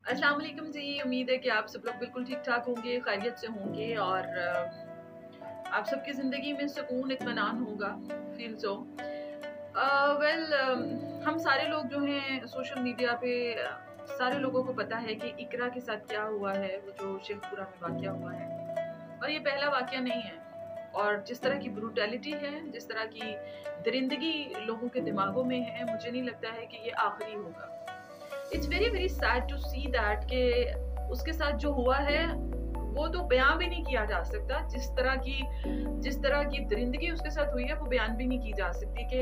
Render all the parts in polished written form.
अस्सलाम वालेकुम जी। उम्मीद है कि आप सब लोग बिल्कुल ठीक ठाक होंगे, खैरियत से होंगे और आप सबकी ज़िंदगी में सुकून इत्मीनान होगा। फील सो वेल हम सारे लोग जो हैं सोशल मीडिया पे सारे लोगों को पता है कि इकरा के साथ क्या हुआ है, वो जो शेखपुरा में वाक़या हुआ है और ये पहला वाक़या नहीं है। और जिस तरह की ब्रूटैलिटी है, जिस तरह की दरिंदगी लोगों के दिमागों में है, मुझे नहीं लगता है कि ये आखिरी होगा। It's very very sad to see that कि उसके साथ जो हुआ है वो तो बयान भी नहीं किया जा सकता। जिस तरह की दरिंदगी उसके साथ हुई है वो बयान भी नहीं की जा सकती कि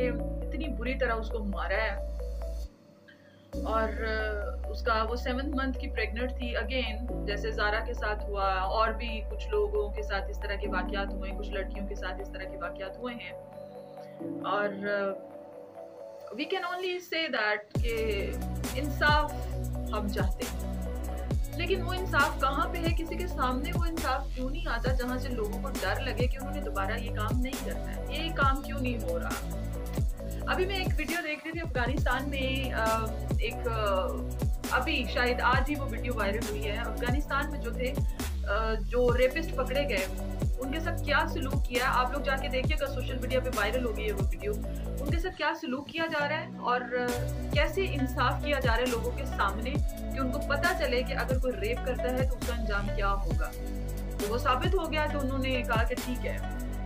इतनी बुरी तरह उसको मारा है। और उसका वो 7th मंथ की प्रेग्नेंट थी। अगेन जैसे ज़ारा के साथ हुआ और भी कुछ लोगों के साथ इस तरह के वाक़यात हुए, कुछ लड़कियों के साथ इस तरह के वाक़यात हुए हैं। और we can only say that कि इंसाफ हम चाहते हैं, लेकिन वो इंसाफ कहाँ पे है? किसी के सामने वो इंसाफ क्यों नहीं आता जहाँ से लोगों को डर लगे कि उन्होंने दोबारा ये काम नहीं करना है? ये काम क्यों नहीं हो रहा? अभी मैं एक वीडियो देख रही थी अफगानिस्तान में, अभी शायद आज ही वो वीडियो वायरल हुई है। अफगानिस्तान में जो थे जो रेपिस्ट पकड़े गए उनके साथ क्या सलूक किया, आप लोग जाके देखिएगा, सोशल मीडिया पे वायरल हो गई है वो वीडियो। उनके साथ क्या सलूक किया जा रहा है और कैसे इंसाफ किया जा रहा है लोगों के सामने कि उनको पता चले कि अगर कोई रेप करता है तो उसका अंजाम क्या होगा। तो वो साबित हो गया तो उन्होंने कहा कि ठीक है,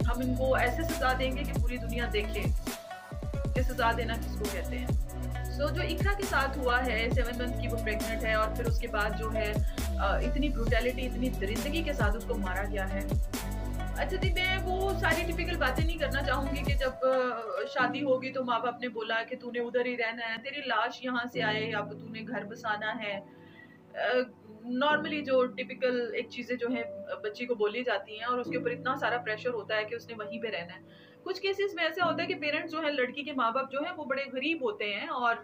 हम इनको ऐसे सजा देंगे कि पूरी दुनिया देखे कि सजा देना किसको कहते हैं। सो जो इकरा के साथ हुआ है, 7 मंथ की वो प्रेग्नेंट है और फिर उसके बाद जो है इतनी ब्रूटैलिटी, इतनी दरिंदगी के साथ उसको मारा गया है। अच्छा जी, मैं वो सारी टिपिकल बातें नहीं करना चाहूँगी कि जब शादी होगी तो माँ बाप ने बोला कि तूने उधर ही रहना है, तेरी लाश यहाँ से आए, अब तूने घर बसाना है। नॉर्मली जो टिपिकल एक चीज़ें जो है बच्ची को बोली जाती हैं और उसके ऊपर इतना सारा प्रेशर होता है कि उसने वहीं पे रहना है। कुछ केसेस में ऐसा होता है कि पेरेंट्स जो है, लड़की के माँ बाप जो है वो बड़े गरीब होते हैं और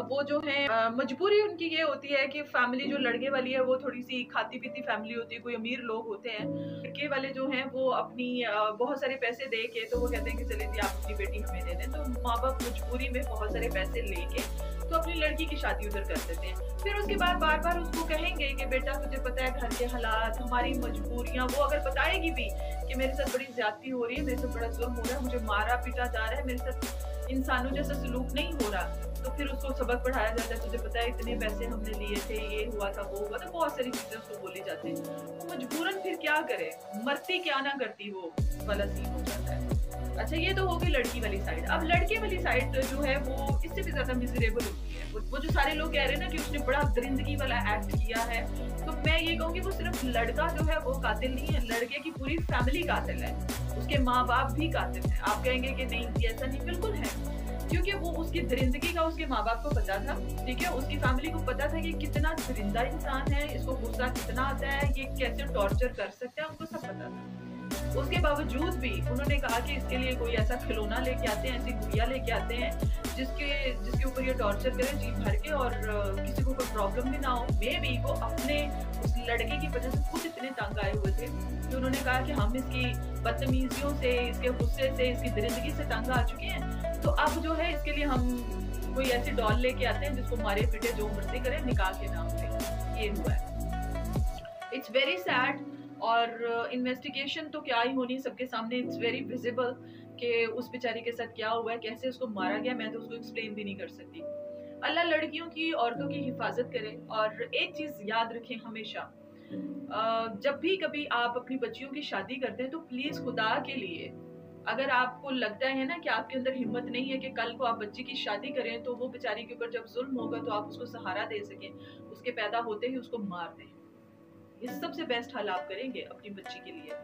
वो जो है मजबूरी उनकी ये होती है कि फैमिली जो लड़के वाली है वो थोड़ी सी खाती पीती फैमिली होती है, कोई अमीर लोग होते हैं। लड़के वाले जो हैं वो अपनी बहुत सारे पैसे दे के तो वो कहते हैं कि चलिए जी आप अपनी बेटी हमें दे दें, तो माँ बाप मजबूरी में बहुत सारे पैसे लेके तो अपनी लड़की की शादी उधर कर देते हैं। फिर उसके बाद बार बार उसको कहेंगे कि बेटा तुझे पता है घर के हालात, हमारी मजबूरियां, वो अगर बताएगी भी कि मेरे साथ बड़ी ज्यादती हो रही है, मेरे साथ बड़ा जुल्म हो रहा है, मुझे मारा पीटा जा रहा है, मेरे साथ इंसानों जैसा सलूक नहीं हो रहा, तो फिर उसको सबक पढ़ाया जाता है, तुझे पता है इतने पैसे हमने लिए थे, ये हुआ था, वो हुआ था, बहुत सारी चीजें उसको बोली जाती है। वो मजबूरन फिर क्या करे, मरती क्या ना करती, वो वाला सीन हो जाता है। अच्छा, ये तो हो गई लड़की वाली साइड। अब लड़के वाली साइड जो है वो इससे भी ज्यादा मिजरेबल होती है। वो जो सारे लोग कह रहे हैं ना कि उसने बड़ा दरिंदगी वाला एक्ट किया है, तो मैं ये कहूँगी वो सिर्फ लड़का जो है वो कातिल नहीं है, लड़के की पूरी फैमिली कातिल है, उसके माँ बाप भी कातिल हैं। आप कहेंगे कि नहीं ऐसा नहीं, बिल्कुल है, क्योंकि वो उसकी दरिंदगी का उसके माँ बाप को पता था, ठीक है, उसकी फैमिली को पता था कि कितना दरिंदा इंसान है, इसको गुस्सा कितना आता है, ये कैसे टॉर्चर कर सकता है, उनको सब पता था। उसके बावजूद भी उन्होंने कहा कि इसके लिए कोई ऐसा खिलौना लेके आते हैं, ऐसी गुड़िया लेके आते हैं जिसके ऊपर ये टॉर्चर करे जी भर के और किसी को कोई प्रॉब्लम भी ना हो। मे भी वो अपने उस लड़के की वजह से खुद इतने तंग आए हुए थे कि उन्होंने कहा कि हम इसकी बदतमीजियों से, इसके गुस्से से, इसकी दरिंदगी से तंग आ चुके हैं, तो अब जो है इसके लिए हम कोई ऐसी डॉल लेके आते हैं जिसको मारे पीटे जो मर्जी करे निकाह के नाम पे। ये हुआ है। It's very sad. और इन्वेस्टिगेशन तो क्या ही होनी, सबके सामने इट्स वेरी विजिबल कि उस बेचारी के साथ क्या हुआ है, कैसे उसको मारा गया। मैं तो उसको एक्सप्लेन भी नहीं कर सकती। अल्लाह लड़कियों की, औरतों की हिफाजत करे। और एक चीज़ याद रखें हमेशा, जब भी कभी आप अपनी बच्चियों की शादी करते हैं तो प्लीज़ खुदा के लिए, अगर आपको लगता है ना कि आपके अंदर हिम्मत नहीं है कि कल को आप बच्ची की शादी करें तो वो बेचारी के ऊपर जब जुल्म होगा तो आप उसको सहारा दे सकें, उसके पैदा होते ही उसको मार दें। ये सबसे बेस्ट हल आप करेंगे अपनी बच्ची के लिए,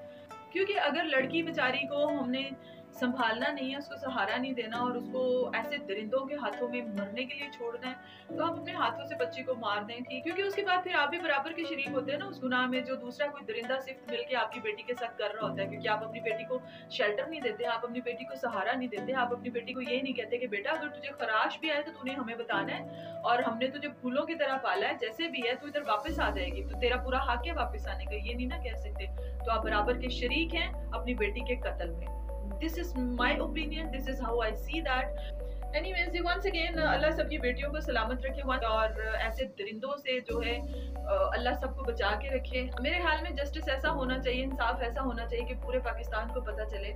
क्योंकि अगर लड़की बेचारी को हमने संभालना नहीं है, उसको सहारा नहीं देना और उसको ऐसे दरिंदों के हाथों में मरने के लिए छोड़ना है, तो आप अपने हाथों से बच्ची को मार दें, ठीक। क्योंकि उसके बाद फिर आप भी बराबर के शरीक होते हैं ना उस गुनाह में जो दूसरा कोई दरिंदा सिर्फ मिलके आपकी बेटी के साथ कर रहा होता है। क्योंकि आप अपनी बेटी को शेल्टर नहीं देते, आप अपनी बेटी को सहारा नहीं देते, आप अपनी बेटी को ये नहीं कहते कि बेटा अगर तुझे खराश भी आए तो तूने हमें बताना है और हमने तुझे फूलों की तरह पाला है, जैसे भी है तू इधर वापस आ जाएगी, तो तेरा पूरा हक है वापस आने का, ये नहीं ना कह सकते। तो आप बराबर के शरीक हैं अपनी बेटी के कत्ल में। This is my opinion, this is how I see that। Anyways, once again अल्लाह सबकी बेटियों को सलामत रखे और ऐसे दरिंदों से जो है अल्लाह सबको बचा के रखे। मेरे ख्याल में जस्टिस ऐसा होना चाहिए, इंसाफ ऐसा होना चाहिए कि पूरे पाकिस्तान को पता चले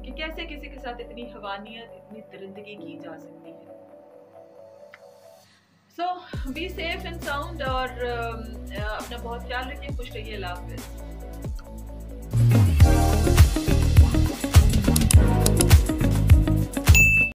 कि कैसे किसी के साथ इतनी हवानियत, इतनी दरिंदगी की जा सकती है। So be safe and sound और अपना बहुत ख्याल रखिए। खुश रहिए। अल्लाह हाफ़िज़।